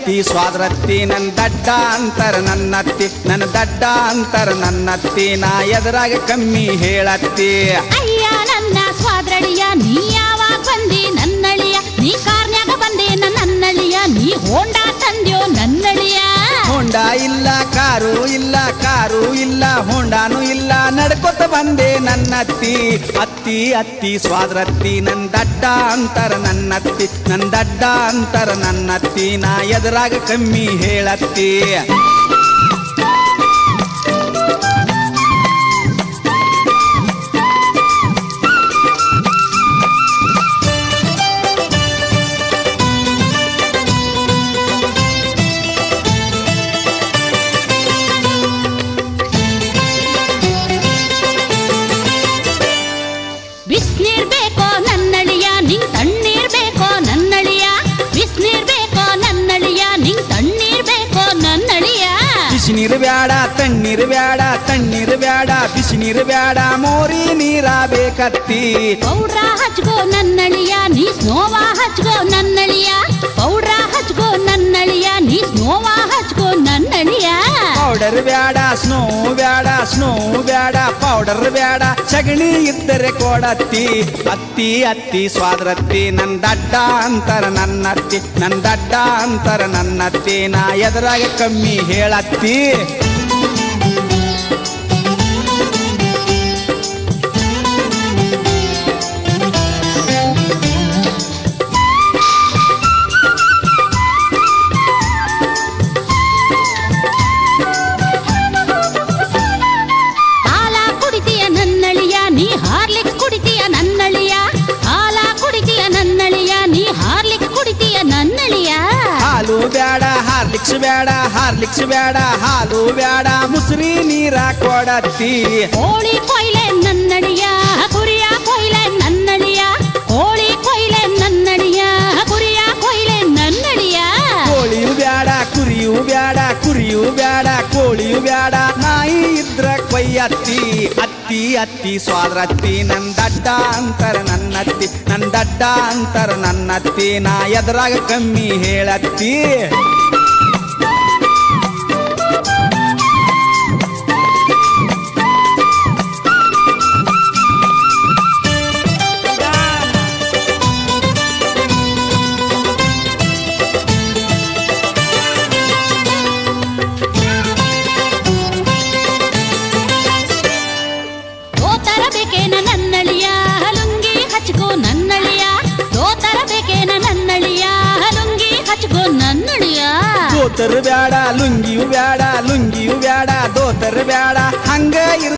ಅತ್ತಿ ಸ್ವಾದ್ರತ್ತಿ ನನ್ನ ದಡ್ಡ ಅಂತರ ನನ್ನತ್ತಿ ನನ್ನ ದಡ್ಡ ಅಂತರ ನನ್ನತ್ತಿ ನಾ ಎದುರಾಗ ಕಮ್ಮಿ ಹೇಳತ್ತಿ ಅಯ್ಯ ನನ್ನ ಸ್ವಾದ್ರಳಿಯ ನೀ ಯಾವಾಗ ಬಂದಿ ನನ್ನಳಿಯ ನೀ ಕಾರ್ನ್ಯಾಗ ಬಂದೆ ನನ್ನಳಿಯ ನೀ ಹೋಂಡಾ ತಂದ್ಯೋ ನನ್ನಳಿಯ ಹೋಂಡಾ ಇಲ್ಲ ಕಾರು ಇಲ್ಲ ಹೋಂಡಾನು ಇಲ್ಲ ನಡ್ಕೊತ ಬಂದೆ ನನ್ನತ್ತಿ ಅತ್ತಿ ಅತ್ತಿ ಸ್ವಾದ್ರತ್ತಿ ನನ್ನ ದಡ್ಡ ಅಂತರ ನನ್ನತ್ತಿ ನನ್ನ ದಡ್ಡ ಅಂತರ ನನ್ನತ್ತಿ ನಾ ಎದುರಾಗ ಕಮ್ಮಿ ಹೇಳತ್ತಿ ಬಿಸ್ನೀರ್ ಬೇಕೋ ನನ್ನಳಿಯ ನಿಂಗ್ ತಣ್ಣೀರ್ ಬೇಕೋ ನನ್ನಳಿಯ ಬಿಸ್ನೀರ್ ಬೇಕೋ ನನ್ನಳಿಯ ನಿಂಗ್ ತಣ್ಣೀರ್ ಬೇಕೋ ನನ್ನಳಿಯ ಬಿಸಿನೀರು ಬ್ಯಾಡ ತಣ್ಣೀರು ಬ್ಯಾಡ ತಣ್ಣೀರು ಬ್ಯಾಡ ಬಿಸಿನೀರು ಬ್ಯಾಡ ಮೋರಿ ನೀರ ಬೇಕತ್ತಿ ಪೌಡ್ರ ಹಚ್ಕೋ ನನ್ನಳಿಯ ನೀ ಸ್ನೋವಾ ಹಚ್ಕೋ ನನ್ನಳಿಯ ಪೌಡ್ರ ಹಚ್ಕೋ ನನ್ನಳಿಯ ನೀ ಸ್ನೋವಾ ಹಚ್ಕೋ ನನ್ನಳಿಯ ಪೌಡರ್ ಬ್ಯಾಡ ಸ್ನೋ ಬ್ಯಾಡ ಪೌಡರ್ ಬ್ಯಾಡ ಸಗಣಿ ಇದ್ದರೆ ಕೊಡತ್ತಿ ಅತ್ತಿ ಅತ್ತಿ ಸ್ವಾದ್ರತ್ತಿ ನನ್ನ ದಡ್ಡ ಅಂತರ ನನ್ನತ್ತಿ ನನ್ನ ದಡ್ಡ ಅಂತರ ನನ್ನತ್ತಿ ನಾ ಎದುರಾಗ ಕಮ್ಮಿ ಹೇಳತ್ತಿ ನೀ ಹಾರ್ಲಿಕ್ಸ್ ಕುಡಿತೀಯ ನನ್ನಳಿಯ ಹಾಲ ಕುಡಿತೀಯ ನನ್ನಳಿಯ ನೀ ಹಾರ್ಲಿಕ್ಸ್ ಕುಡಿತೀಯ ನನ್ನಳಿಯ ಹಾಲು ಬ್ಯಾಡ ಹಾರ್ಲಿಕ್ಸ್ ಬ್ಯಾಡ ಹಾಲು ಬ್ಯಾಡ ಮುಸ್ರಿ ನೀರ ಕೊಡತ್ತಿ ಕೋಳಿ ಕೊಯ್ಲೆ ನನ್ನಳಿಯ ಕುರಿಯ ಕೊಯ್ಲೆ ನನ್ನಳಿಯ ಕೋಳಿ ಕೊಯ್ಲೆ ನನ್ನಳಿಯ ಕುರಿಯ ಕೊಯ್ಲೆ ನನ್ನಳಿಯ ಕೋಳಿಯು ಬ್ಯಾಡ ಕುರಿಯು ಬ್ಯಾಡ ಕೋಳಿಯು ಬ್ಯಾಡ ನಾಯಿ ಇದ್ರ ಕೊಯ್ಯತ್ತಿ ಅತ್ತಿ ಅತ್ತಿ ಸ್ವಾದ್ರತ್ತಿ ನನ್ನ ದಡ್ಡ ಅಂತರ ನನ್ನತ್ತಿ ನನ್ನ ದಡ್ಡ ಅಂತರ ನನ್ನತ್ತಿ ನಾ ಎದುರಾಗ ಕಮ್ಮಿ ಹೇಳತ್ತಿ ನನ್ನಳಿಯ ಲುಂಗಿ ಹಚ್ಕೋ ನನ್ನಳಿಯ ದೋತರ ಬೇಕೇನ ನನ್ನಳಿಯ ಲುಂಗಿ ಹಚ್ಕೋ ನನ್ನಳಿಯ ದೋತರ ಬ್ಯಾಡ ಲುಂಗಿಯು ಬ್ಯಾಡ ದೋತರ ಬ್ಯಾಡ ಹಂಗ